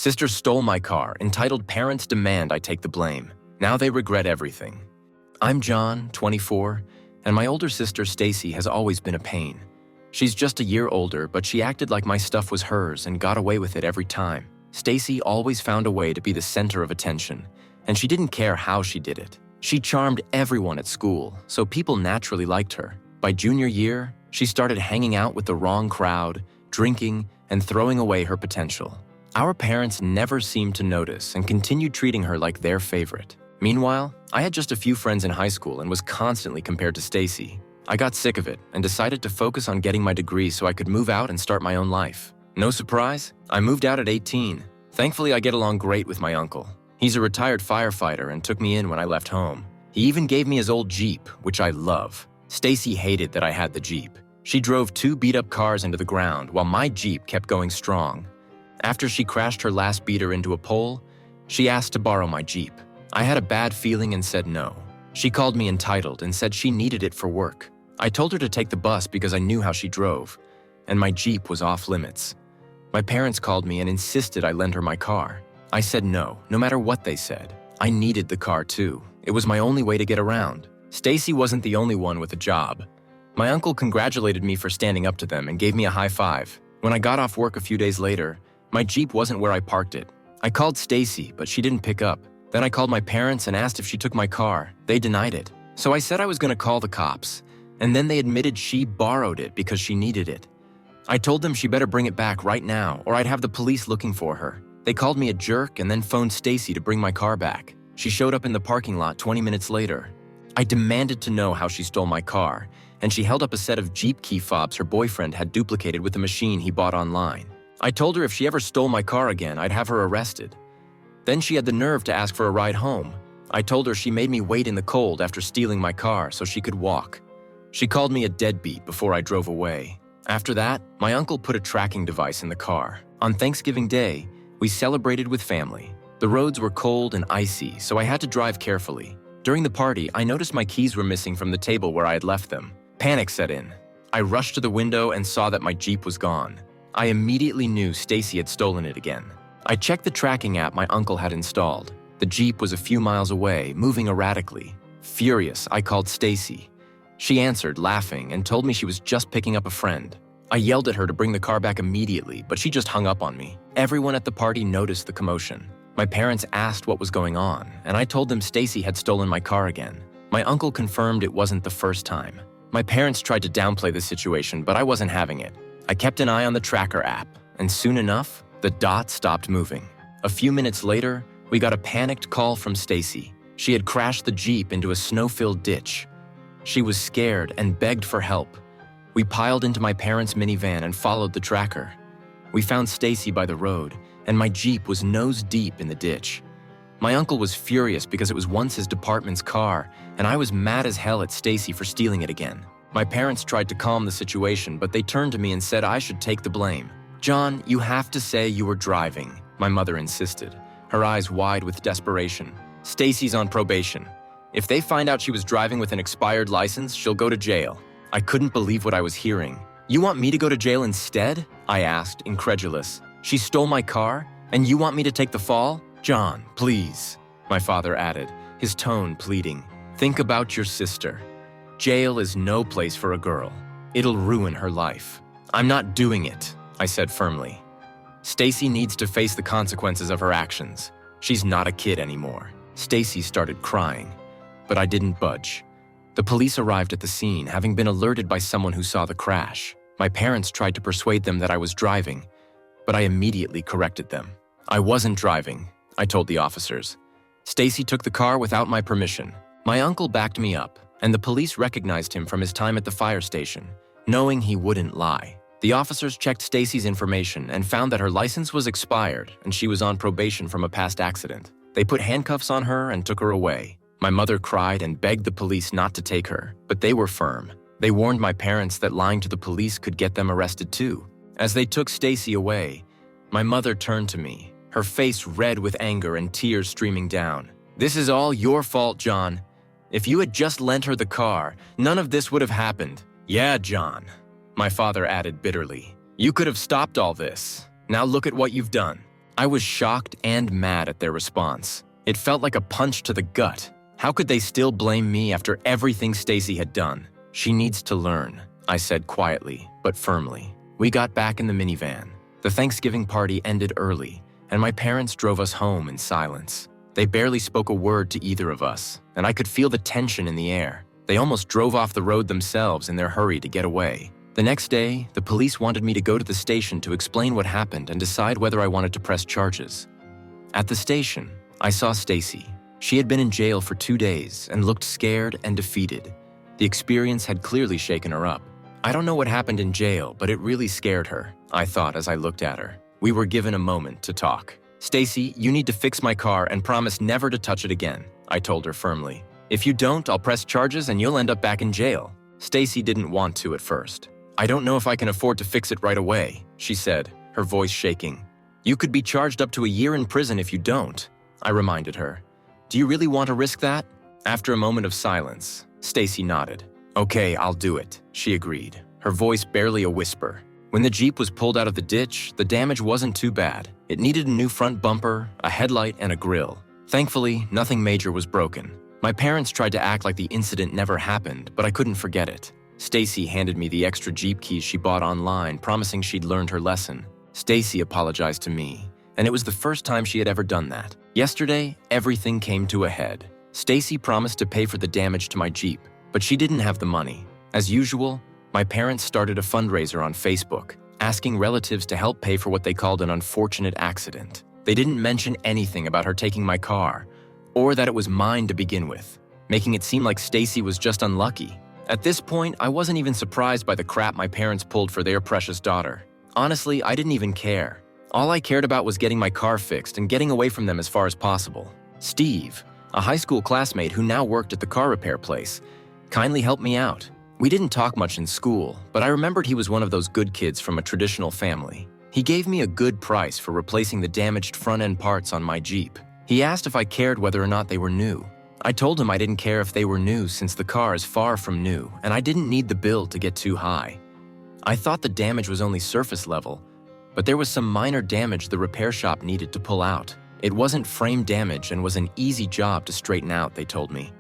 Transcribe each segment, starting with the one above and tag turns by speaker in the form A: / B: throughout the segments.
A: Sisters stole my car, entitled parents demand I take the blame. Now they regret everything. I'm John, 24, and my older sister Stacy has always been a pain. She's just a year older, but she acted like my stuff was hers and got away with it every time. Stacy always found a way to be the center of attention, and she didn't care how she did it. She charmed everyone at school, so people naturally liked her. By junior year, she started hanging out with the wrong crowd, drinking, and throwing away her potential. Our parents never seemed to notice and continued treating her like their favorite. Meanwhile, I had just a few friends in high school and was constantly compared to Stacy. I got sick of it and decided to focus on getting my degree so I could move out and start my own life. No surprise, I moved out at 18. Thankfully, I get along great with my uncle. He's a retired firefighter and took me in when I left home. He even gave me his old Jeep, which I love. Stacy hated that I had the Jeep. She drove 2 beat-up cars into the ground while my Jeep kept going strong. After she crashed her last beater into a pole, she asked to borrow my Jeep. I had a bad feeling and said no. She called me entitled and said she needed it for work. I told her to take the bus because I knew how she drove, and my Jeep was off limits. My parents called me and insisted I lend her my car. I said no matter what they said. I needed the car too. It was my only way to get around. Stacy wasn't the only one with a job. My uncle congratulated me for standing up to them and gave me a high five. When I got off work a few days later, my Jeep wasn't where I parked it. I called Stacy, but she didn't pick up. Then I called my parents and asked if she took my car. They denied it. So I said I was going to call the cops, and then they admitted she borrowed it because she needed it. I told them she better bring it back right now or I'd have the police looking for her. They called me a jerk and then phoned Stacy to bring my car back. She showed up in the parking lot 20 minutes later. I demanded to know how she stole my car, and she held up a set of Jeep key fobs her boyfriend had duplicated with the machine he bought online. I told her if she ever stole my car again, I'd have her arrested. Then she had the nerve to ask for a ride home. I told her she made me wait in the cold after stealing my car so she could walk. She called me a deadbeat before I drove away. After that, my uncle put a tracking device in the car. On Thanksgiving Day, we celebrated with family. The roads were cold and icy, so I had to drive carefully. During the party, I noticed my keys were missing from the table where I had left them. Panic set in. I rushed to the window and saw that my Jeep was gone. I immediately knew Stacy had stolen it again. I checked the tracking app my uncle had installed. The Jeep was a few miles away, moving erratically. Furious, I called Stacy. She answered, laughing, and told me she was just picking up a friend. I yelled at her to bring the car back immediately, but she just hung up on me. Everyone at the party noticed the commotion. My parents asked what was going on, and I told them Stacy had stolen my car again. My uncle confirmed it wasn't the first time. My parents tried to downplay the situation, but I wasn't having it. I kept an eye on the tracker app, and soon enough, the dot stopped moving. A few minutes later, we got a panicked call from Stacy. She had crashed the Jeep into a snow-filled ditch. She was scared and begged for help. We piled into my parents' minivan and followed the tracker. We found Stacy by the road, and my Jeep was nose-deep in the ditch. My uncle was furious because it was once his department's car, and I was mad as hell at Stacy for stealing it again. My parents tried to calm the situation, but they turned to me and said I should take the blame. "John, you have to say you were driving," my mother insisted, her eyes wide with desperation. "Stacy's on probation. If they find out she was driving with an expired license, she'll go to jail." I couldn't believe what I was hearing. "You want me to go to jail instead?" I asked, incredulous. "She stole my car, and you want me to take the fall?" "John, please," my father added, his tone pleading. "Think about your sister. Jail is no place for a girl. It'll ruin her life." "I'm not doing it," I said firmly. "Stacy needs to face the consequences of her actions. She's not a kid anymore." Stacy started crying, but I didn't budge. The police arrived at the scene, having been alerted by someone who saw the crash. My parents tried to persuade them that I was driving, but I immediately corrected them. "I wasn't driving," I told the officers. "Stacy took the car without my permission." My uncle backed me up, and the police recognized him from his time at the fire station, knowing he wouldn't lie. The officers checked Stacy's information and found that her license was expired and she was on probation from a past accident. They put handcuffs on her and took her away. My mother cried and begged the police not to take her, but they were firm. They warned my parents that lying to the police could get them arrested too. As they took Stacy away, my mother turned to me, her face red with anger and tears streaming down. "This is all your fault, John. If you had just lent her the car, none of this would have happened." "Yeah, John," my father added bitterly. "You could have stopped all this. Now look at what you've done." I was shocked and mad at their response. It felt like a punch to the gut. How could they still blame me after everything Stacy had done? She needs to learn, I said quietly, but firmly. We got back in the minivan. The Thanksgiving party ended early, and my parents drove us home in silence. They barely spoke a word to either of us, and I could feel the tension in the air. They almost drove off the road themselves in their hurry to get away. The next day, the police wanted me to go to the station to explain what happened and decide whether I wanted to press charges. At the station, I saw Stacy. She had been in jail for 2 days and looked scared and defeated. The experience had clearly shaken her up. I don't know what happened in jail, but it really scared her, I thought as I looked at her. We were given a moment to talk. Stacy, you need to fix my car and promise never to touch it again, I told her firmly. If you don't, I'll press charges and you'll end up back in jail. Stacy didn't want to at first. I don't know if I can afford to fix it right away, she said, her voice shaking. You could be charged up to a year in prison if you don't, I reminded her. Do you really want to risk that? After a moment of silence, Stacy nodded. Okay, I'll do it, she agreed, her voice barely a whisper. When the Jeep was pulled out of the ditch, the damage wasn't too bad. It needed a new front bumper, a headlight, and a grille. Thankfully, nothing major was broken. My parents tried to act like the incident never happened, but I couldn't forget it. Stacy handed me the extra Jeep keys she bought online, promising she'd learned her lesson. Stacy apologized to me, and it was the first time she had ever done that. Yesterday, everything came to a head. Stacy promised to pay for the damage to my Jeep, but she didn't have the money. As usual, my parents started a fundraiser on Facebook, asking relatives to help pay for what they called an unfortunate accident. They didn't mention anything about her taking my car, or that it was mine to begin with, making it seem like Stacy was just unlucky. At this point, I wasn't even surprised by the crap my parents pulled for their precious daughter. Honestly, I didn't even care. All I cared about was getting my car fixed and getting away from them as far as possible. Steve, a high school classmate who now worked at the car repair place, kindly helped me out. We didn't talk much in school, but I remembered he was one of those good kids from a traditional family. He gave me a good price for replacing the damaged front-end parts on my Jeep. He asked if I cared whether or not they were new. I told him I didn't care if they were new since the car is far from new and I didn't need the bill to get too high. I thought the damage was only surface level, but there was some minor damage the repair shop needed to pull out. It wasn't frame damage and was an easy job to straighten out, they told me.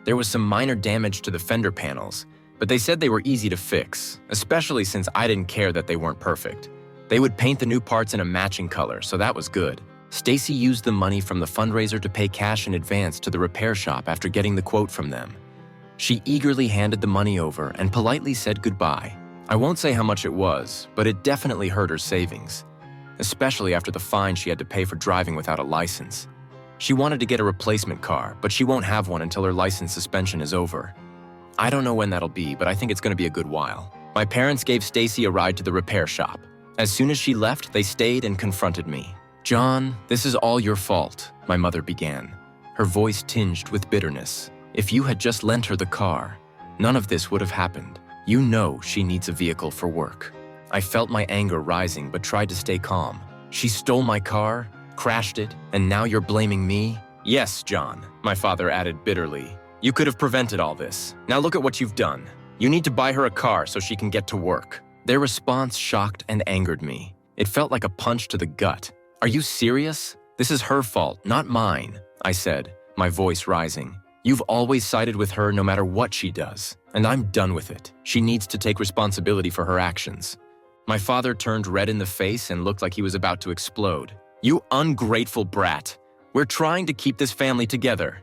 A: There was some minor damage to the fender panels, but they said they were easy to fix, especially since I didn't care that they weren't perfect. They would paint the new parts in a matching color, so that was good. Stacy used the money from the fundraiser to pay cash in advance to the repair shop after getting the quote from them. She eagerly handed the money over and politely said goodbye. I won't say how much it was, but it definitely hurt her savings, especially after the fine she had to pay for driving without a license. She wanted to get a replacement car, but she won't have one until her license suspension is over. I don't know when that'll be, but I think it's going to be a good while. My parents gave Stacy a ride to the repair shop. As soon as she left, they stayed and confronted me. John, this is all your fault, my mother began, her voice tinged with bitterness. If you had just lent her the car, none of this would have happened. You know she needs a vehicle for work. I felt my anger rising but tried to stay calm. She stole my car, crashed it, and now you're blaming me? Yes, John, my father added bitterly. You could have prevented all this. Now look at what you've done. You need to buy her a car so she can get to work. Their response shocked and angered me. It felt like a punch to the gut. Are you serious? This is her fault, not mine, I said, my voice rising. You've always sided with her no matter what she does, and I'm done with it. She needs to take responsibility for her actions. My father turned red in the face and looked like he was about to explode. You ungrateful brat. We're trying to keep this family together.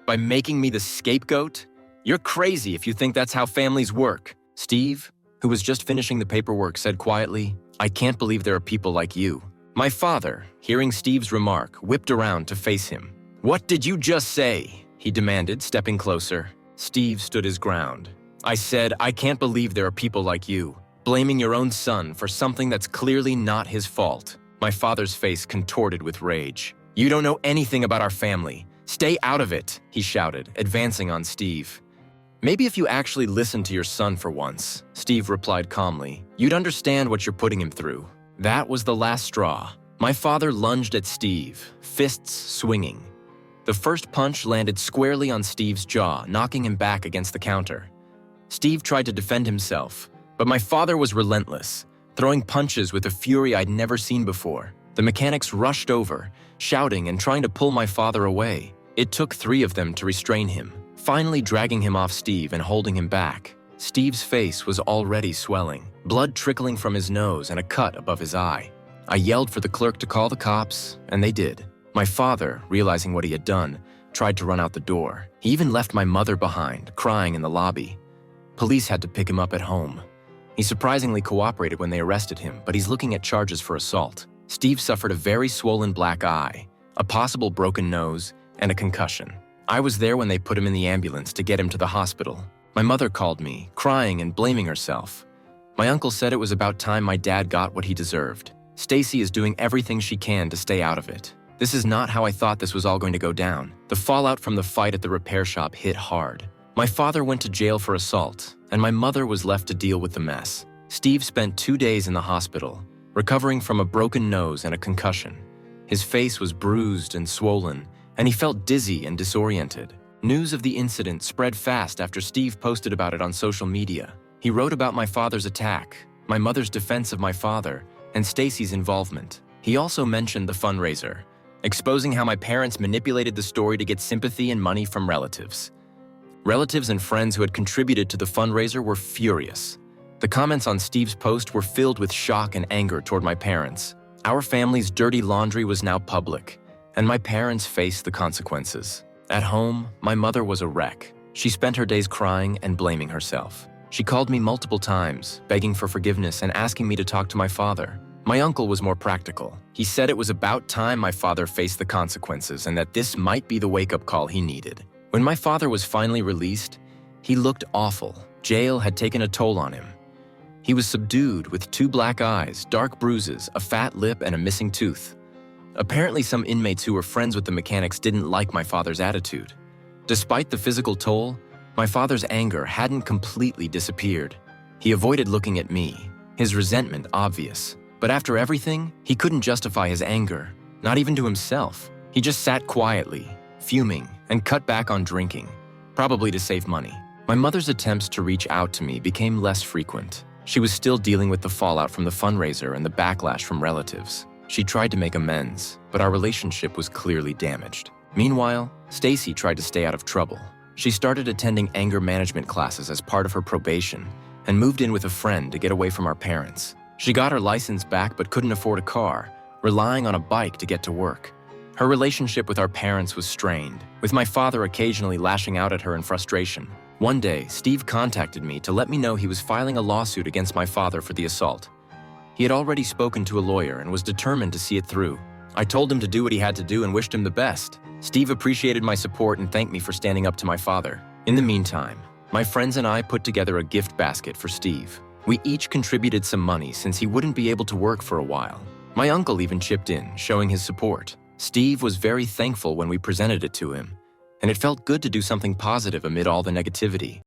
A: By making me the scapegoat? You're crazy if you think that's how families work. Steve, who was just finishing the paperwork, said quietly, I can't believe there are people like you. My father, hearing Steve's remark, whipped around to face him. What did you just say? He demanded, stepping closer. Steve stood his ground. I said, I can't believe there are people like you, blaming your own son for something that's clearly not his fault. My father's face contorted with rage. You don't know anything about our family. Stay out of it, he shouted, advancing on Steve. Maybe if you actually listened to your son for once, Steve replied calmly, you'd understand what you're putting him through. That was the last straw. My father lunged at Steve, fists swinging. The first punch landed squarely on Steve's jaw, knocking him back against the counter. Steve tried to defend himself, but my father was relentless, throwing punches with a fury I'd never seen before. The mechanics rushed over, shouting and trying to pull my father away. It took 3 of them to restrain him, finally dragging him off Steve and holding him back. Steve's face was already swelling, blood trickling from his nose and a cut above his eye. I yelled for the clerk to call the cops, and they did. My father, realizing what he had done, tried to run out the door. He even left my mother behind, crying in the lobby. Police had to pick him up at home. He surprisingly cooperated when they arrested him, but he's looking at charges for assault. Steve suffered a very swollen black eye, a possible broken nose, and a concussion. I was there when they put him in the ambulance to get him to the hospital. My mother called me, crying and blaming herself. My uncle said it was about time my dad got what he deserved. Stacy is doing everything she can to stay out of it. This is not how I thought this was all going to go down. The fallout from the fight at the repair shop hit hard. My father went to jail for assault, and my mother was left to deal with the mess. Steve spent 2 days in the hospital, recovering from a broken nose and a concussion. His face was bruised and swollen, and he felt dizzy and disoriented. News of the incident spread fast after Steve posted about it on social media. He wrote about my father's attack, my mother's defense of my father, and Stacy's involvement. He also mentioned the fundraiser, exposing how my parents manipulated the story to get sympathy and money from relatives. Relatives and friends who had contributed to the fundraiser were furious. The comments on Steve's post were filled with shock and anger toward my parents. Our family's dirty laundry was now public, and my parents faced the consequences. At home, my mother was a wreck. She spent her days crying and blaming herself. She called me multiple times, begging for forgiveness and asking me to talk to my father. My uncle was more practical. He said it was about time my father faced the consequences and that this might be the wake-up call he needed. When my father was finally released, he looked awful. Jail had taken a toll on him. He was subdued with 2 black eyes, dark bruises, a fat lip, and a missing tooth. Apparently, some inmates who were friends with the mechanics didn't like my father's attitude. Despite the physical toll, my father's anger hadn't completely disappeared. He avoided looking at me, his resentment obvious. But after everything, he couldn't justify his anger, not even to himself. He just sat quietly, fuming, and cut back on drinking, probably to save money. My mother's attempts to reach out to me became less frequent. She was still dealing with the fallout from the fundraiser and the backlash from relatives. She tried to make amends, but our relationship was clearly damaged. Meanwhile, Stacy tried to stay out of trouble. She started attending anger management classes as part of her probation and moved in with a friend to get away from our parents. She got her license back but couldn't afford a car, relying on a bike to get to work. Her relationship with our parents was strained, with my father occasionally lashing out at her in frustration. One day, Steve contacted me to let me know he was filing a lawsuit against my father for the assault. He had already spoken to a lawyer and was determined to see it through. I told him to do what he had to do and wished him the best. Steve appreciated my support and thanked me for standing up to my father. In the meantime, my friends and I put together a gift basket for Steve. We each contributed some money since he wouldn't be able to work for a while. My uncle even chipped in, showing his support. Steve was very thankful when we presented it to him, and it felt good to do something positive amid all the negativity.